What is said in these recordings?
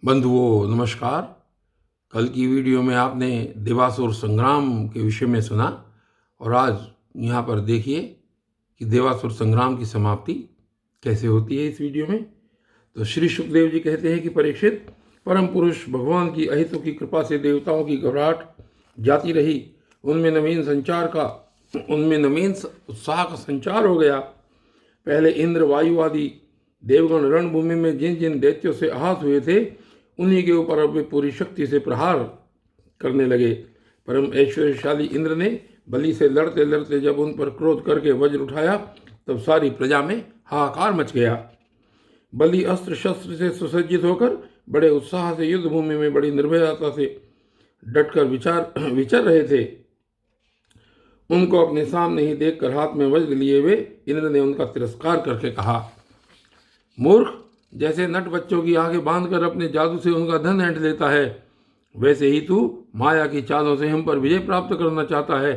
बंधुओं नमस्कार। कल की वीडियो में आपने देवासुर संग्राम के विषय में सुना और आज यहाँ पर देखिए कि देवासुर संग्राम की समाप्ति कैसे होती है। इस वीडियो में तो श्री सुखदेव जी कहते हैं कि परीक्षित, परम पुरुष भगवान की अहितों की कृपा से देवताओं की घबराहट जाती रही। उनमें नवीन उत्साह का संचार हो गया। पहले इंद्र, वायु आदि देवगण रणभूमि में जिन जिन दैत्यों से आहत हुए थे उन्हीं के ऊपर अब वे पूरी शक्ति से प्रहार करने लगे। परम ऐश्वर्यशाली इंद्र ने बलि से लड़ते लड़ते जब उन पर क्रोध करके वज्र उठाया तब सारी प्रजा में हाहाकार मच गया। बलि अस्त्र शस्त्र से सुसज्जित होकर बड़े उत्साह से युद्ध भूमि में बड़ी निर्भयता से डटकर विचर रहे थे। उनको अपने सामने ही देखकर हाथ में वज्र लिए हुए इंद्र ने उनका तिरस्कार करके कहा, मूर्ख, जैसे नट बच्चों की आंखें बांधकर अपने जादू से उनका धन ऐंठ लेता है, वैसे ही तू माया की चालों से हम पर विजय प्राप्त करना चाहता है।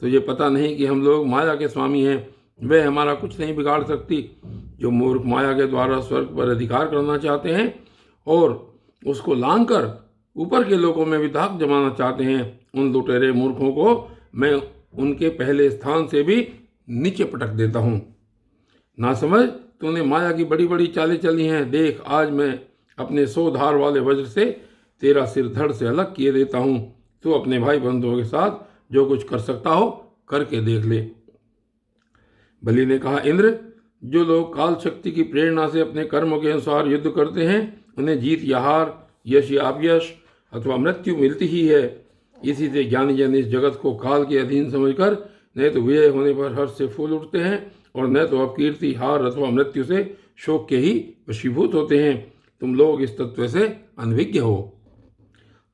तुझे पता नहीं कि हम लोग माया के स्वामी हैं, वह हमारा कुछ नहीं बिगाड़ सकती। जो मूर्ख माया के द्वारा स्वर्ग पर अधिकार करना चाहते हैं और उसको लांघकर ऊपर के लोगों में भी धाक जमाना चाहते हैं, उन लुटेरे मूर्खों को मैं उनके पहले स्थान से भी नीचे पटक देता हूँ। ना समझ, तूने माया की बड़ी बड़ी चालें चली हैं। देख, आज मैं अपने 100 धार वाले वज्र से तेरा सिर धड़ से अलग किए देता हूँ। तू अपने भाई बंधुओं के साथ जो कुछ कर सकता हो करके देख ले। बलि ने कहा, इंद्र, जो लोग काल शक्ति की प्रेरणा से अपने कर्मों के अनुसार युद्ध करते हैं उन्हें जीत या हार, यश या अपयश अथवा मृत्यु मिलती ही है। इसी से ज्ञानी जन इस जगत को काल के अधीन समझकर नहीं तो विजय होने पर हर्ष से फूल उठते हैं और न तो अपकीर्ति, हार अथवा मृत्यु से शोक के ही वशीभूत होते हैं। तुम लोग इस तत्व से अनभिज्ञ हो।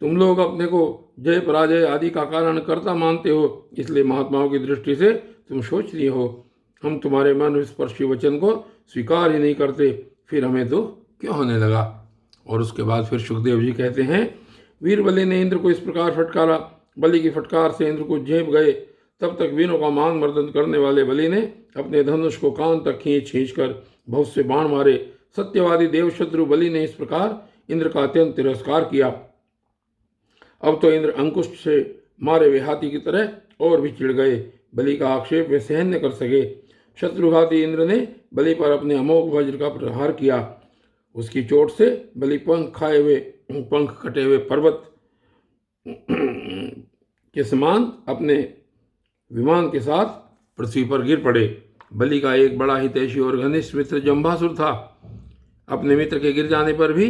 तुम लोग अपने को जय पराजय आदि का कारण कर्ता मानते हो, इसलिए महात्माओं की दृष्टि से तुम सोचती हो। हम तुम्हारे मन स्पर्शी वचन को स्वीकार ही नहीं करते, फिर हमें तो क्यों होने लगा। और उसके बाद फिर सुखदेव जी कहते हैं, वीर बलि ने इंद्र को इस प्रकार फटकारा। बलि की फटकार से इंद्र को झेप गए। तब तक वीरों का मान मर्दन करने वाले बलि ने अपने धनुष को कान तक खींच कर बहुत से बाण मारे। सत्यवादी देवशत्रु बलि ने इस प्रकार इंद्र का अत्यंत तिरस्कार किया। अब तो इंद्र अंकुश से मारे हुए हाथी की तरह और भी चिढ़ गए। बलि का आक्षेप वे सहन न कर सके। शत्रुघाती इंद्र ने बलि पर अपने अमोघ वज्र का प्रहार किया। उसकी चोट से बलि पंख कटे हुए पर्वत के समान अपने विमान के साथ पृथ्वी पर गिर पड़े। बलि का एक बड़ा हितैषी और घनिष्ठ मित्र जंबासुर था। अपने मित्र के गिर जाने पर भी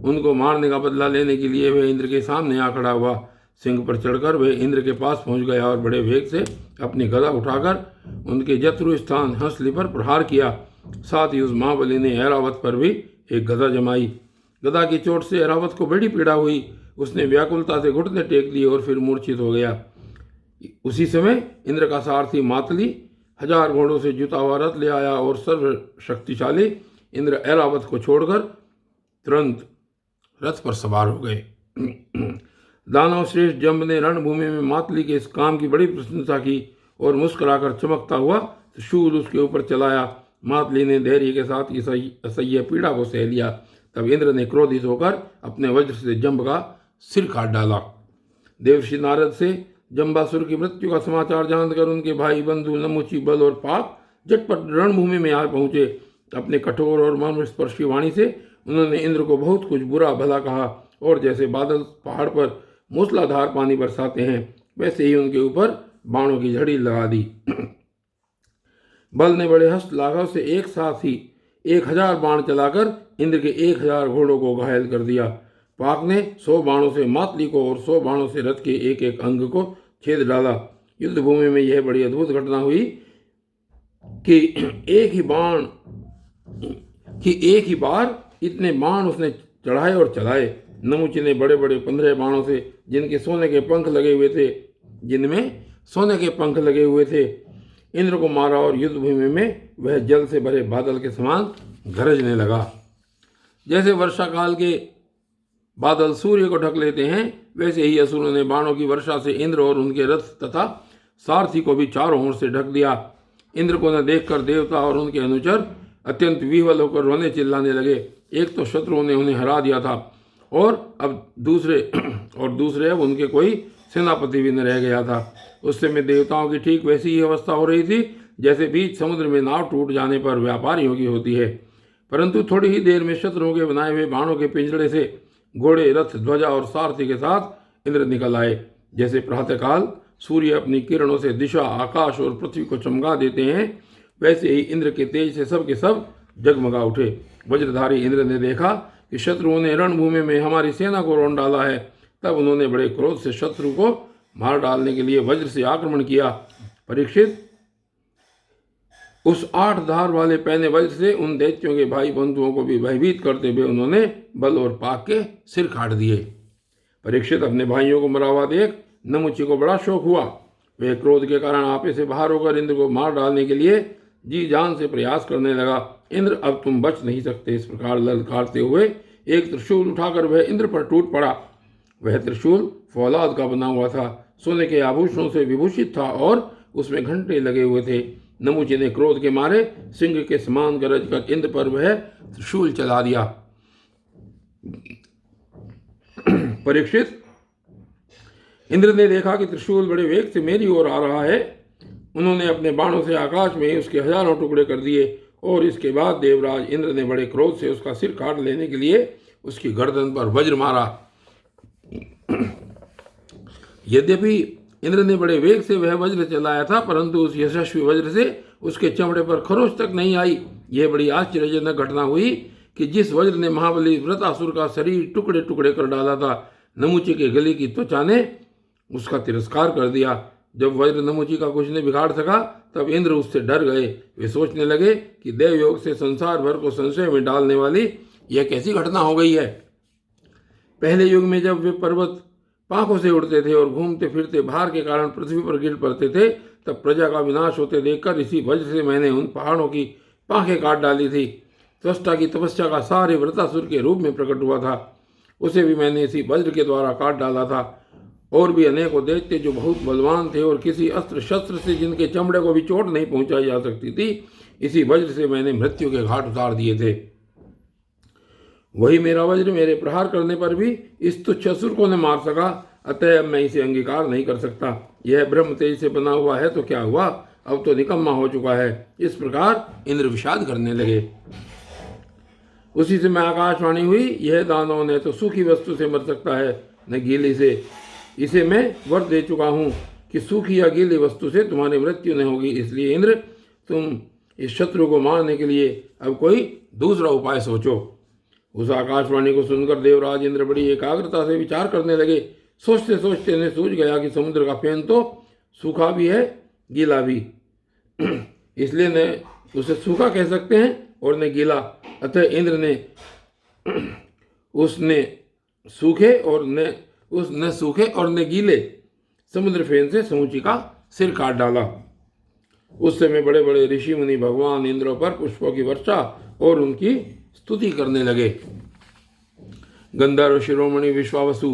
उनको मारने का बदला लेने के लिए वह इंद्र के सामने आ खड़ा हुआ। सिंह पर चढ़कर वह इंद्र के पास पहुंच गया और बड़े वेग से अपनी गदा उठाकर उनके जत्रु स्थान हंसली पर प्रहार किया। साथ ही उस महाबली ने ऐरावत पर भी एक गदा जमाई। गदा की चोट से ऐरावत को बड़ी पीड़ा हुई। उसने व्याकुलता से घुटने टेक लिए और फिर मूर्छित हो गया। उसी समय इंद्र का सारथी मातली 1000 घोड़ों से जुता हुआ रथ ले आया और सर्वशक्तिशाली इंद्र ऐरावत को छोड़कर तुरंत रथ पर सवार हो गए। दानव श्रेष्ठ जंब ने रणभूमि में मातली के इस काम की बड़ी प्रशंसा की और मुस्कुराकर चमकता हुआ शूल उसके ऊपर चलाया। मातली ने धैर्य के साथ इस असह्य पीड़ा को सह लिया। तब इंद्र ने क्रोधित होकर अपने वज्र से जंब का सिर काट डाला। देवर्षि नारद से जंबासुर की मृत्यु का समाचार जानकर उनके भाई बंधु नमुची, बल और पाप झटपट रणभूमि में आ पहुंचे। अपने कठोर और मर्मस्पर्शी वाणी से उन्होंने इंद्र को बहुत कुछ बुरा भला कहा और जैसे बादल पहाड़ पर मूसलाधार पानी बरसाते हैं वैसे ही उनके ऊपर बाणों की झड़ी लगा दी। बल ने बड़े हस्त लाघव से एक साथ ही 1000 बाण चलाकर इंद्र के 1000 घोड़ों को घायल कर दिया। पाक ने 100 बाणों से मातली को और 100 बाणों से रथ के एक एक अंग को छेद डाला। युद्ध भूमि में यह बड़ी अद्भुत घटना हुई कि एक ही बार इतने बाण उसने चढ़ाए और चलाए। नमुची ने बड़े बड़े 15 बाणों से जिनमें सोने के पंख लगे हुए थे इंद्र को मारा और युद्ध भूमि में वह जल से भरे बादल के समान गरजने लगा। जैसे वर्षा काल के बादल सूर्य को ढक लेते हैं वैसे ही असुरों ने बाणों की वर्षा से इंद्र और उनके रथ तथा सारथी को भी चारों ओर से ढक दिया। इंद्र को न देखकर देवता और उनके अनुचर अत्यंत विह्वल होकर रोने चिल्लाने लगे। एक तो शत्रुओं ने उन्हें हरा दिया था और दूसरे अब उनके कोई सेनापति भी न रह गया था। उस समय देवताओं की ठीक वैसी ही अवस्था हो रही थी जैसे बीच समुद्र में नाव टूट जाने पर व्यापारियों की होती है। परंतु थोड़ी ही देर में शत्रुओं के बनाए हुए बाणों के पिंजड़े से घोड़े, रथ, ध्वजा और सारथी के साथ इंद्र निकल आए। जैसे प्रातःकाल सूर्य अपनी किरणों से दिशा, आकाश और पृथ्वी को चमका देते हैं, वैसे ही इंद्र के तेज से सब के सब जगमगा उठे। वज्रधारी इंद्र ने देखा कि शत्रुओं ने रणभूमि में हमारी सेना को रौंद डाला है। तब उन्होंने बड़े क्रोध से शत्रु को मार डालने के लिए वज्र से आक्रमण किया। परीक्षित, उस 8 धार वाले पैने वज्र से उन दैत्यों के भाई बंधुओं को भी भयभीत करते हुए उन्होंने बल और पाक के सिर काट दिए। परीक्षित, अपने भाइयों को मरा हुआ देख नमुची को बड़ा शौक हुआ। वह क्रोध के कारण आपे से बाहर होकर इंद्र को मार डालने के लिए जी जान से प्रयास करने लगा। इंद्र, अब तुम बच नहीं सकते। इस प्रकार ललकारते हुए एक त्रिशूल उठाकर वह इंद्र पर टूट पड़ा। वह त्रिशूल फौलाद का बना हुआ था, सोने के आभूषणों से विभूषित था और उसमें घंटे लगे हुए थे। नमुची ने क्रोध के मारे सिंह के समान गरज कर इंद्र पर वह त्रिशूल चला दिया। परीक्षित, इंद्र ने देखा कि त्रिशूल बड़े वेग से मेरी ओर आ रहा है। उन्होंने अपने बाणों से आकाश में उसके हजारों टुकड़े कर दिए और इसके बाद देवराज इंद्र ने बड़े क्रोध से उसका सिर काट लेने के लिए उसकी गर्दन पर वज्र मारा। यद्यपि इंद्र ने बड़े वेग से वह वज्र चलाया था, परंतु उस यशस्वी वज्र से उसके चमड़े पर खरोंच तक नहीं आई। यह बड़ी आश्चर्यजनक घटना हुई कि जिस वज्र ने महाबली वृत्रासुर का शरीर टुकड़े टुकड़े कर डाला था, नमुची के गले की त्वचा ने उसका तिरस्कार कर दिया। जब वज्र नमुची का कुछ नहीं बिगाड़ सका, तब इंद्र उससे डर गए। वे सोचने लगे कि देव योग से संसार भर को संशय में डालने वाली यह कैसी घटना हो गई है। पहले युग में जब वे पर्वत पांखों से उड़ते थे और घूमते फिरते भार के कारण पृथ्वी पर गिर पड़ते थे, तब प्रजा का विनाश होते देखकर इसी वज्र से मैंने उन पहाड़ों की पांखें काट डाली थी। त्वष्टा की तपस्या का सारे वृत्रासुर के रूप में प्रकट हुआ था, उसे भी मैंने इसी वज्र के द्वारा काट डाला था। और भी अनेकों दैत्य जो बहुत बलवान थे और किसी अस्त्र शस्त्र से जिनके चमड़े को भी चोट नहीं पहुंचाई जा सकती थी, इसी वज्र से मैंने मृत्यु के घाट उतार दिए थे। वही मेरा वज्र मेरे प्रहार करने पर भी इस तुच्छ असुर को न मार सका, अतः अब मैं इसे अंगीकार नहीं कर सकता। यह ब्रह्म तेज से बना हुआ है तो क्या हुआ, अब तो निकम्मा हो चुका है। इस प्रकार इंद्र विषाद करने लगे। उसी समय आकाशवाणी हुई, यह दानव न तो सूखी वस्तु से मर सकता है न गीली से। इसे मैं वर दे चुका हूँ कि सूखी या गीली वस्तु से तुम्हारी मृत्यु नहीं होगी। इसलिए इंद्र, तुम इस शत्रु को मारने के लिए अब कोई दूसरा उपाय सोचो। उस आकाशवाणी को सुनकर देवराज इंद्र बड़ी एकाग्रता से विचार करने लगे। सोचते सोचते उन्हें सूझ गया कि समुद्र का फेन तो सूखा भी है, गीला भी। इसलिए न उसे सूखा कह सकते हैं और न गीला। अतः इंद्र ने उसने सूखे और न गीले समुद्र फेन से समूची का सिर काट डाला। उस समय बड़े बड़े ऋषि मुनि भगवान इंद्र पर पुष्पों की वर्षा और उनकी स्तुति करने लगे। गंधर्व शिरोमणि विश्वावसु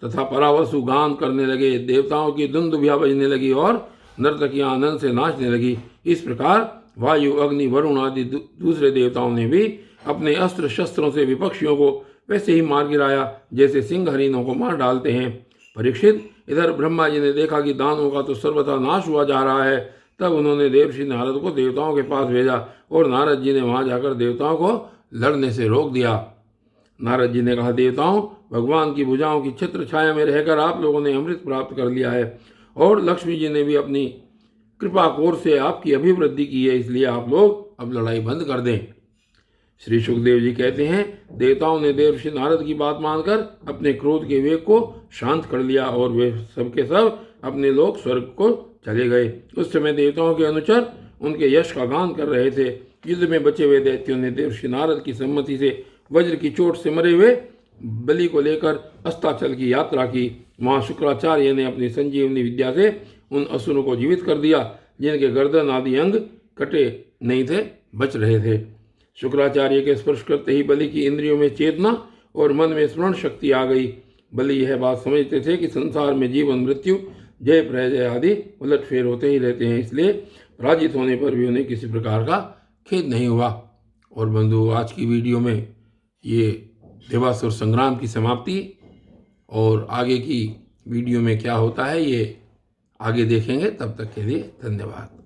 तथा परावसु गान करने लगे। देवताओं की दुंदुभिया बजने लगी और नर्तकियां आनंद से नाचने लगी। इस प्रकार वायु, अग्नि, वरुण आदि दूसरे देवताओं ने भी अपने अस्त्र शस्त्रों से विपक्षियों को वैसे ही मार गिराया जैसे सिंह हरिणों को मार डालते हैं। परीक्षित, इधर ब्रह्मा जी ने देखा कि दानवों का तो सर्वथा नाश हुआ जा रहा है। तब उन्होंने देवर्षि नारद को देवताओं के पास भेजा और नारद जी ने वहां जाकर देवताओं को लड़ने से रोक दिया। नारद जी ने कहा, देवताओं, भगवान की भुजाओं की छत्र छाया में रहकर आप लोगों ने अमृत प्राप्त कर लिया है और लक्ष्मी जी ने भी अपनी कृपा कोर से आपकी अभिवृद्धि की है, इसलिए आप लोग अब लड़ाई बंद कर दें। श्री सुखदेव जी कहते हैं, देवताओं ने देवर्षि नारद की बात मानकर अपने क्रोध के वेग को शांत कर लिया और वे सबके सब अपने लोक स्वर्ग को चले गए। उस समय देवताओं के अनुचर उनके यश का गान कर रहे थे। युद्ध में बचे हुए दैत्यों ने देवर्षि नारद की सम्मति से वज्र की चोट से मरे हुए बलि को लेकर अस्ताचल की यात्रा की। वहां शुक्राचार्य ने अपनी संजीवनी विद्या से उन असुरों को जीवित कर दिया जिनके गर्दन आदि अंग कटे नहीं थे, बच रहे थे। शुक्राचार्य के स्पर्श करते ही बलि की इंद्रियों में चेतना और मन में स्मरण शक्ति आ गई। बलि यह बात समझते थे कि संसार में जीवन मृत्यु, जय पराजय आदि उलटफेर होते ही रहते हैं, इसलिए पराजित होने पर भी उन्हें किसी प्रकार का खेद नहीं हुआ। और बंधु, आज की वीडियो में ये देवासुर संग्राम की समाप्ति, और आगे की वीडियो में क्या होता है ये आगे देखेंगे। तब तक के लिए धन्यवाद।